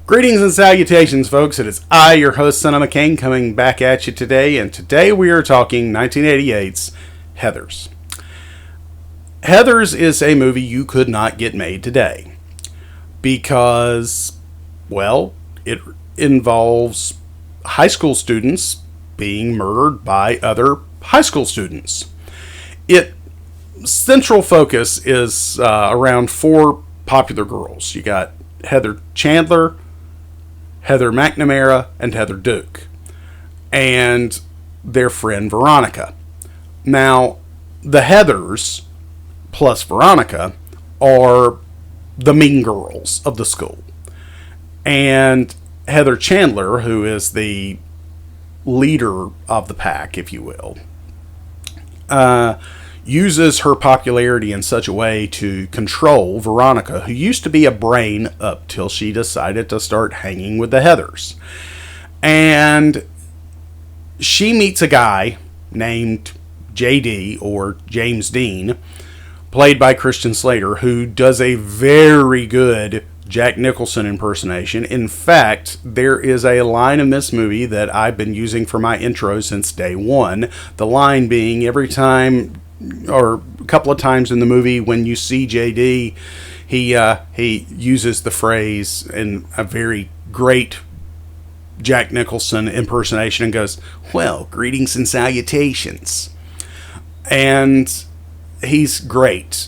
Greetings and salutations, folks. It is I, your host, Son of Kane, coming back at you today. And today we are talking 1988's Heathers. Heathers is a movie you could not get made today because, well, it involves high school students being murdered by other high school students. Its central focus is around four popular girls. You got Heather Chandler, Heather McNamara, and Heather Duke, and their friend Veronica. Now, the Heathers plus Veronica are the mean girls of the school. And Heather Chandler, who is the leader of the pack, if you will, uses her popularity in such a way to control Veronica, who used to be a brain up till she decided to start hanging with the Heathers. And she meets a guy named JD, or James Dean, played by Christian Slater, who does a very good Jack Nicholson impersonation. In fact, there is a line in this movie that I've been using for my intro since day one. The line being, every time, or a couple of times in the movie, when you see JD, he uses the phrase in a very great Jack Nicholson impersonation and goes, "Well, greetings and salutations." And he's great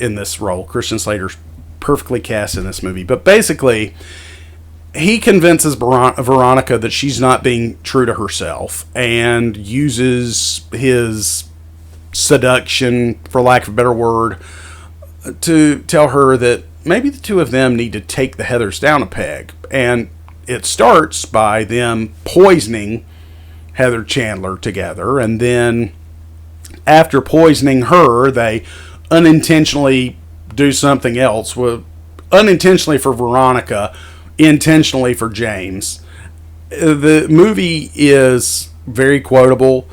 in this role. Christian Slater's perfectly cast in this movie. But basically, he convinces Veronica that she's not being true to herself and uses his seduction, for lack of a better word, to tell her that maybe the two of them need to take the Heathers down a peg. And it starts by them poisoning Heather Chandler together, and then after poisoning her, they unintentionally do something else. Unintentionally for Veronica, intentionally for James. The movie is very quotable.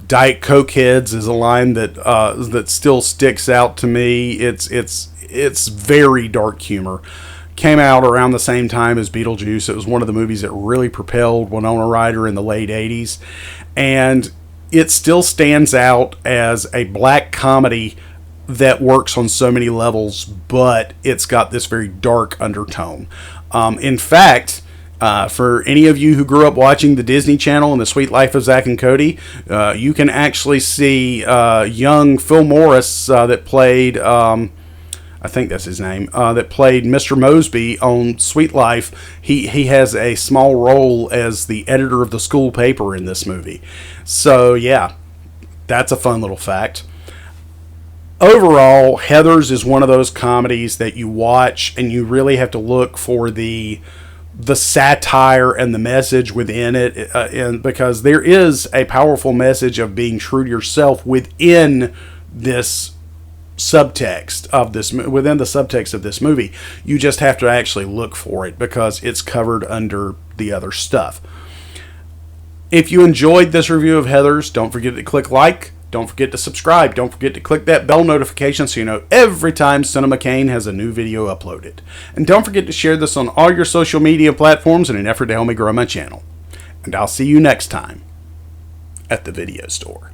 Diet Coke heads is a line that still sticks out to me. It's very dark humor. Came out around the same time as Beetlejuice. It was one of the movies that really propelled Winona Ryder in the late 80s. And it still stands out as a black comedy that works on so many levels, but it's got this very dark undertone. In fact, for any of you who grew up watching the Disney Channel and The Sweet Life of Zack and Cody, you can actually see young Phil Morris that played, I think that's his name, that played Mr. Mosby on Sweet Life. He has a small role as the editor of the school paper in this movie. So yeah, that's a fun little fact. Overall, Heathers is one of those comedies that you watch and you really have to look for the satire and the message within it, and because there is a powerful message of being true to yourself within this subtext of this, within the subtext of this movie. You just have to actually look for it because it's covered under the other stuff. If you enjoyed this review of Heathers, don't forget to click like. Don't forget to subscribe. Don't forget to click that bell notification so you know every time Son of Kane has a new video uploaded. And don't forget to share this on all your social media platforms in an effort to help me grow my channel. And I'll see you next time at the video store.